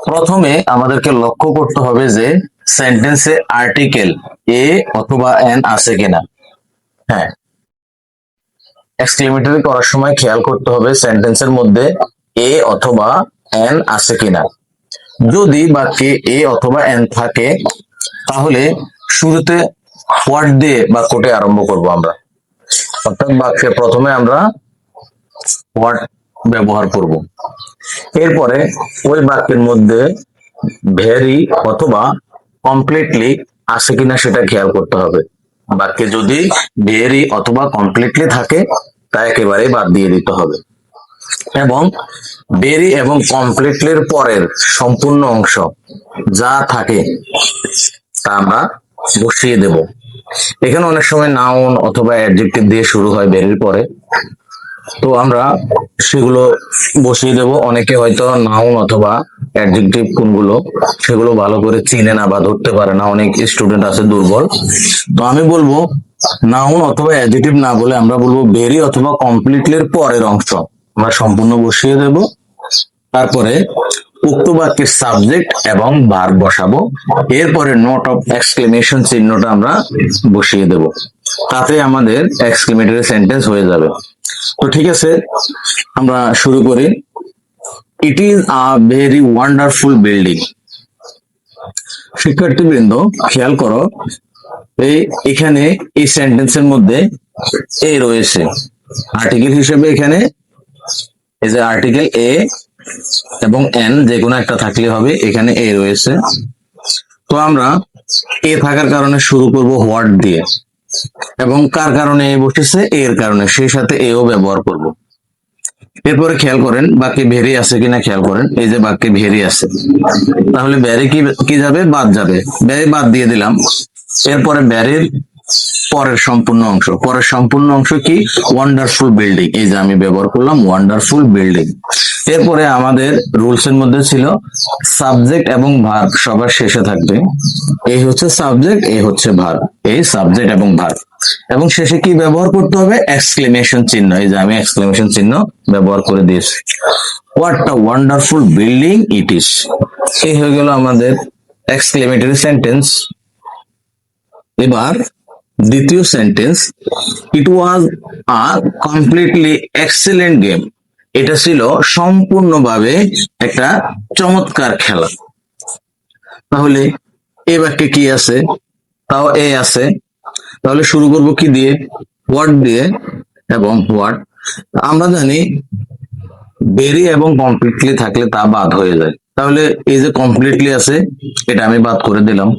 প্রথমে আমাদেরকে লক্ষ্য করতে হবে যে সেন্টেন্সে আর্টিকেল এ অথবা এন আছে কিনা। হ্যাঁ, এক্সক্লেমেটরি করার সময় খেয়াল করতে হবে সেন্টেন্সের মধ্যে এ অথবা এন আছে কিনা। যদি বাক্যে এ অথবা এন থাকে তাহলে শুরুতে হোয়াট দিয়ে বাক্যটি আরম্ভ করব আমরা। অর্থাৎ বাক্যে প্রথমে আমরা হোয়াট ব্যবহার করব। এরপরে ওই বাক্যের মধ্যে ভেরি অথবা কমপ্লিটলি আছে কিনা সেটা খেয়াল করতে হবে। বাক্যে যদি ভেরি অথবা কমপ্লিটলি থাকে তা একেবারে বাদ দিয়ে দিতে হবে, এবং ভেরি এবং কমপ্লিটলির পরের সম্পূর্ণ অংশ যা থাকে তা আমরা বসিয়ে দেব। এখানে অনেক সময় নাউন অথবা অ্যাডজেক্টিভ দিয়ে শুরু হয় ভেরির পরে, তো আমরা সেগুলো বসিয়ে দেব। অনেকে হয়তো নাউন অথবা অ্যাডজেক্টিভ কোনগুলো সেগুলো ভালো করে চিনে না বা ধরতে পারে না, অনেক স্টুডেন্ট আছে দুর্বল। তো আমি বলবো নাউন অথবা অ্যাডজেক্টিভ না বলে আমরা বলবো ভেরি অথবা কমপ্লিটলির পরের অংশ আমরা সম্পূর্ণ বসিয়ে দেব। তারপরে উক্ত বাক্যের সাবজেক্ট এবং ভার্ব বসাবো। এরপরে নোট অফ এক্সক্লেমেশন চিহ্নটা আমরা বসিয়ে দেব। তাতে আমাদের এক্সক্লেমেটরি সেন্টেন্স হয়ে যাবে। তো ঠিক আছে, আমরা শুরু করি। It is a very wonderful building. শিক্ষার্থীবৃন্দ খেয়াল করো, এখানে এই সেন্টেন্সের মধ্যে এ রয়েছে আর্টিকেল হিসেবে। এখানে এই যে আর্টিকেল এ এবং এন যে কোনো একটা থাকলে হবে, এখানে এ রয়েছে। তো আমরা এ থাকার কারণে শুরু করব হোয়াট দিয়ে, এবং কার কারণে এ বসেছে, এর কারণে, সেই সাথে এও ব্যবহার করব। এরপরে খেয়াল করেন বাক্যে ভেরি আছে কিনা খেয়াল করেন। এই যে বাক্যে ভেরি আছে, তাহলে ভেরি কি কি যাবে, বাদ যাবে। ভেরি বাদ দিয়ে দিলাম। এরপরে ভেরির পরের সম্পূর্ণ অংশ কি, ওয়ান্ডারফুল বিল্ডিং। এই যে আমি ব্যবহার করলাম ওয়ান্ডারফুল বিল্ডিং। এরপরে আমাদের রুলস এর মধ্যে ছিল সাবজেক্ট এবং ভার্ব সবার শেষে থাকবে। এই হচ্ছে সাবজেক্ট, এই হচ্ছে ভার্ব, এই সাবজেক্ট এবং ভার্ব। এবং শেষে কি ব্যবহার করতে হবে, এক্সক্লেমেশন চিহ্ন। এই যে আমি এক্সক্লেমেশন চিহ্ন ব্যবহার করে দিয়েছি। What a wonderful building it is. এই হয়ে গেল আমাদের এক্সক্লেমেটরি সেন্টেন্স। এবার দ্বিতীয় সেন্টেন্স, ইট ওয়াজ আ কমপ্লিটলি এক্সেলেন্ট গেম। এটা ছিল সম্পূর্ণভাবে একটা চমৎকার খেলা। তাহলে এ বাক্যে কি আছে, তাও এ আছে। তাহলে শুরু করব কি দিয়ে, হোয়াট দিয়ে। এবং হোয়াট আমরা জানি ভেরি এবং কমপ্লিটলি থাকলে তা বাদ হয়ে যায়। তাহলে এই যে কমপ্লিটলি আছে, এটা আমি বাদ করে দিলাম।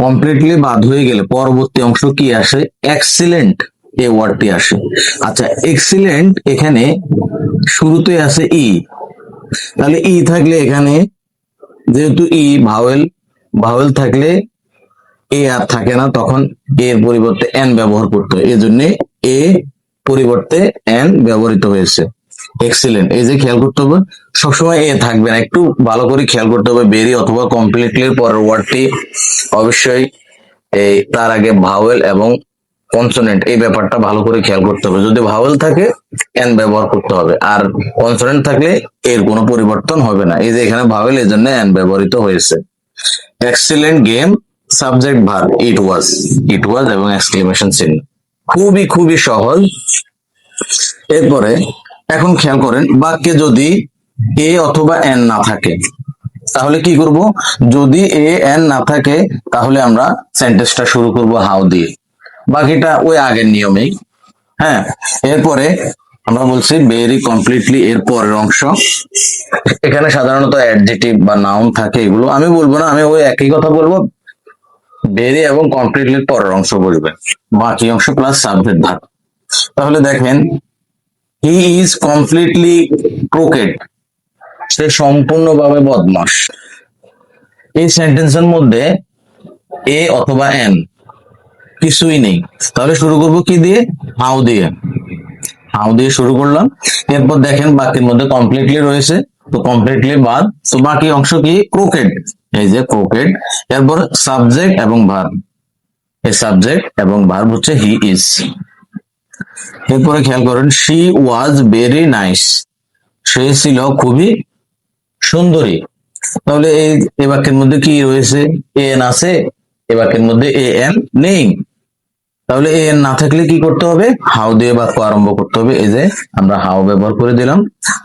কমপ্লিটলি বাদ হয়ে গেলে পরবর্তী অংশ কি আসে, এক্সিলেন্ট এই ওয়ার্ডটি আসে। আচ্ছা, এক্সিলেন্ট এখানে শুরুতে আছে ই, তাহলে ই থাকলে এখানে যেহেতু ই ভাওয়েল, ভাওয়েল থাকলে এ আর থাকে না, তখন এর পরিবর্তে এন ব্যবহার করতে হয়। এই জন্য এ পরিবর্তে এন ব্যবহৃত হয়েছে। এক্সিলেন্ট, এই যে খেয়াল করতে হবে সবসময় এ থাকবে না, একটু ভালো করে খেয়াল করতে হবে। ভেরি অথবা কমপ্লিটলি পরের ওয়ার্ডটি অবশ্যই এই তার আগে ভাওয়েল এবং কনসোনেন্ট, এই ব্যাপারটা ভালো করে খেয়াল করতে হবে। যদি ভাওয়েল থাকে এন ব্যবহার করতে হবে, আর কনসোনেন্ট থাকলে এর কোনো পরিবর্তন হবে না। এই যে এখানে ভাওয়েল, এই জন্য এন ব্যবহৃত হয়েছে। Excellent game, subject verb it ওয়াজ এবং এক্সক্লেমেশন চিহ্ন। খুবই খুবই সহজ। এরপরে এখন খেয়াল করেন বাক্যে যদি এ অথবা এন না থাকে তাহলে কি করব, যদি এ এন না থাকে তাহলে আমরা সেন্টেন্সটা শুরু করব হাউ দিয়ে। বাকিটা ওই আগের নিয়মেই। হ্যাঁ, এরপরে আমরা বলছি ভেরি কমপ্লিটলি এর পরের অংশ। এখানে সাধারণত অ্যাডজেক্টিভ বা নাউন থাকে, এগুলো আমি বলবো না, আমি ওই একই কথা বলবো, ভেরি এবং কমপ্লিটলি পরের অংশ বলবে, বাকি অংশ প্লাস সাবজেক্ট ভার্ব। তাহলে দেখেন, হি ইজ কমপ্লিটলি ক্রোকেড। সে সম্পূর্ণভাবে বদমাস। এই সেন্টেন্সের মধ্যে এ অথবা এন কিছুই নেই, তাহলে শুরু করব কি দিয়ে, হাউ দিয়ে। হাউ দিয়ে শুরু করলাম। এরপর দেখেন বাক্যের মধ্যে কমপ্লিটলি রয়েছে, তো কমপ্লিটলি বাদ, তো বাকি অংশ কি, ক্রোকেড। এই যে ক্রোকেড। এরপর সাবজেক্ট এবং ভার্ব, এই সাবজেক্ট এবং ভার্ব হচ্ছে হি ইজ। এরপরে খেয়াল করেন, শি ওয়াজ ভেরি নাইস। সে ছিল খুবই সুন্দরী। তাহলে এই বাক্যের মধ্যে কি রয়েছে? এ এন আছে, এ বাক্যের মধ্যে এ এন নেই। তাহলে এ এন না থাকলে কি করতে হবে? হাউ দিয়ে বাক্য আরম্ভ করতে হবে। এই যে আমরা হাউ ব্যবহার করে দিলাম,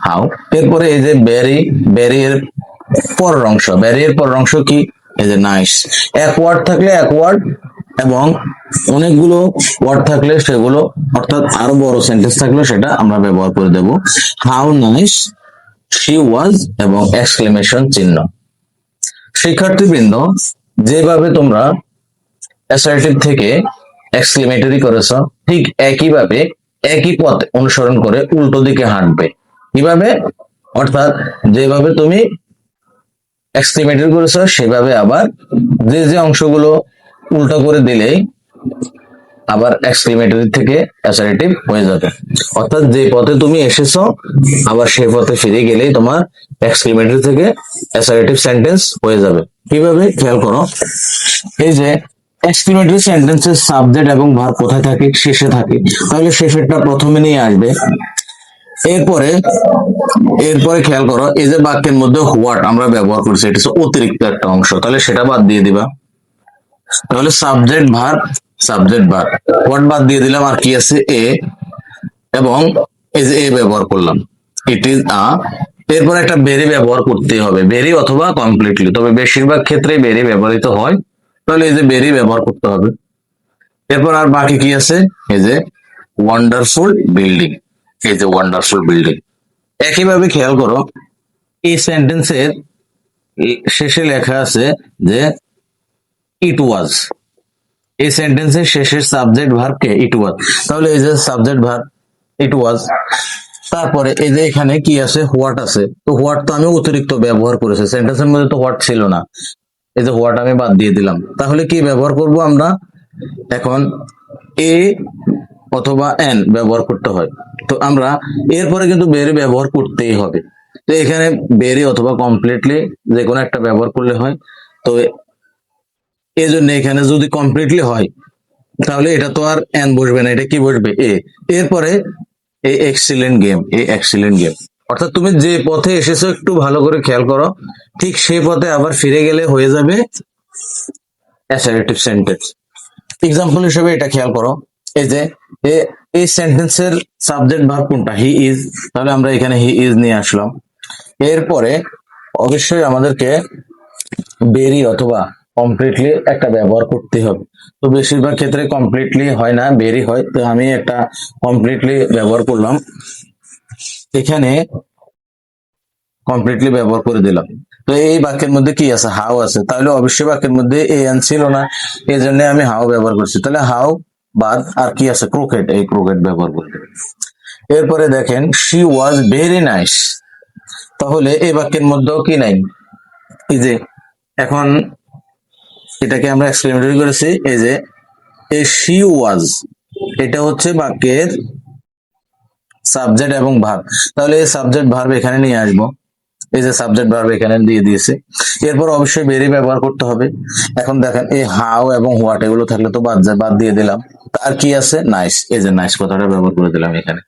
হাউ। এরপরে এই যে বেরি, বেরি এর পরের অংশ, বেরি এর পরের অংশ কি? এই যে নাইস। এক ওয়ার্ড থাকলে এক ওয়ার্ড, এবং অনেকগুলো ওয়ার্ড থাকলে সেগুলো, অর্থাৎ আরো বড় সেন্টেন্স থাকলে সেটা আমরা ব্যবহার করে দেব। হাউ নাইস শি ওয়াজ এবং এক্সক্লেমেশন চিহ্ন। শিক্ষার্থীবৃন্দ, যেভাবে তোমরা অ্যাসার্টিভ থেকে এক্সক্লেমেটরি করেছ, ঠিক একইভাবে একই পথ অনুসরণ করে উল্টো দিকে হাঁটবে। কিভাবে? অর্থাৎ যেভাবে তুমি এক্সক্লেমেটরি করেছো সেভাবে আবার যে যে অংশগুলো উল্টো করে দিলেই আবার এক্সক্লেমেটরি থেকে অ্যাসার্টিভ হয়ে যাবে। অর্থাৎ যে পথে তুমি এসেছো আবার সেই পথে ফিরে গেলেই তোমার এক্সক্লেমেটরি থেকে অ্যাসার্টিভ সেন্টেন্স হয়ে যাবে। কিভাবে? খেয়াল করো। এই যে এক্সক্লেমেটরি সেন্টেন্সের সাবজেক্ট এবং ভার্ব কোথায় থাকে? শেষে থাকে। তাহলে শেষেরটা প্রথমে নিয়ে আসবে। এরপরে এরপরে খেয়াল করো, এই যে বাক্যের মধ্যে হোয়াট আমরা ব্যবহার করছি, এটা হচ্ছে অতিরিক্ত একটা অংশ, তাহলে সেটা বাদ দিয়ে দিবা। তাহলে subject verb, subject verb, what বাদ দিয়ে দিলাম, আর কি আছে? এ, এবং এই যে এ ব্যবহার করলাম, ইট ইজ আ। এরপর একটা বেরি ব্যবহার করতেই হবে, বেরি অথবা কমপ্লিটলি, তবে বেশিরভাগ ক্ষেত্রে বেরি ব্যবহৃত হয়। তাহলে এই যে বেরি ব্যবহার করতে হবে। এরপর আর বাকি কি আছে? এই যে ওয়ান্ডারফুল বিল্ডিং, এই যে ওয়ান্ডারফুল বিল্ডিং। একইভাবে খেয়াল করো, এই সেন্টেন্সের শেষে লেখা আছে যে ইট ওয়াজ। এই সেন্টেন্সের শেষের সাবজেক্ট ভার্ব কে? ইট ওয়াজ। তাহলে এই যে সাবজেক্ট ভার্ব ইট ওয়াজ, তারপরে এই যে এখানে কি আছে? হোয়াট আছে। তো হোয়াট তো আমি অতিরিক্ত ব্যবহার করেছি, সেন্টেন্সের মধ্যে তো হোয়াট ছিল না, এই যে হোয়াট আমি বাদ দিয়ে দিলাম। তাহলে কি ব্যবহার করব আমরা এখন? এ অথবা এন ব্যবহার করতে হয়। তো আমরা এরপরে কিন্তু বেরি ব্যবহার করতেই হবে। তো এখানে বেরি অথবা কমপ্লিটলি যে কোনো একটা ব্যবহার করলে হয়। তো এই জন্য এখানে যদি কমপ্লিটলি হয় তাহলে এটা তো আর এন বসবে না, এটা কি বসবে? এ। এরপরে এই এক্সিলেন্ট গেম, এই এক্সিলেন্ট গেম, অর্থাৎ তুমি যে পথে এসেছো একটু ভালো করে খেয়াল করো, ঠিক সেই পথে আবার ফিরে গেলে হয়ে যাবে অ্যাসার্টিভ সেন্টেন্স। এক্সাম্পল হিসেবে এটা খেয়াল করো, এই যে এই সেন্টেন্সের সাবজেক্ট ভার্ব কোনটা? He is. তাহলে আমরা এখানে হি ইজ নিয়ে আসলাম। এরপরে অবশ্যই আমাদেরকে বেরি অথবা কমপ্লিটলি একটা ব্যবহার করতে হবে। তো বেশিরভাগ ক্ষেত্রে কমপ্লিটলি হয় না, বেরি হয়। তো আমি একটা কমপ্লিটলি ব্যবহার করলাম, এখানে কমপ্লিটলি ব্যবহার করে দিলাম। তো এই বাক্যের মধ্যে কি আছে? হাউ আছে। তাহলে অবশ্যই বাক্যের মধ্যে এ এন ছিল না, এই জন্য আমি হাউ ব্যবহার করছি। তাহলে হাউ বাদ আর কি আছে? ক্রোকেট, এই ক্রোকেট ব্যবহার করতে। এরপরে দেখেন, শি ওয়াজ ভেরি নাইস। তাহলে এই বাক্যের মধ্যেও কি নাই? এই যে এখন এটাকে আমরা এক্সপ্লেনেটরি করেছি, এই যে এই শি ওয়াজ, এটা হচ্ছে বাক্যের সাবজেক্ট এবং ভার্ব। তাহলে এই সাবজেক্ট ভার্ব এখানে নিয়ে আসবো, এই যে সাবজেক্ট ভার্ব এখানে দিয়ে দিয়েছে। এরপর অবশ্যই ভেরি ব্যবহার করতে হবে। এখন দেখেন, এই হাউ এবং হোয়াট এগুলো থাকলে তো বাদ দিয়ে দিলাম। আর কি আছে? নাইস, এই যে নাইস কথাটা ব্যবহার করে দিলাম এখানে।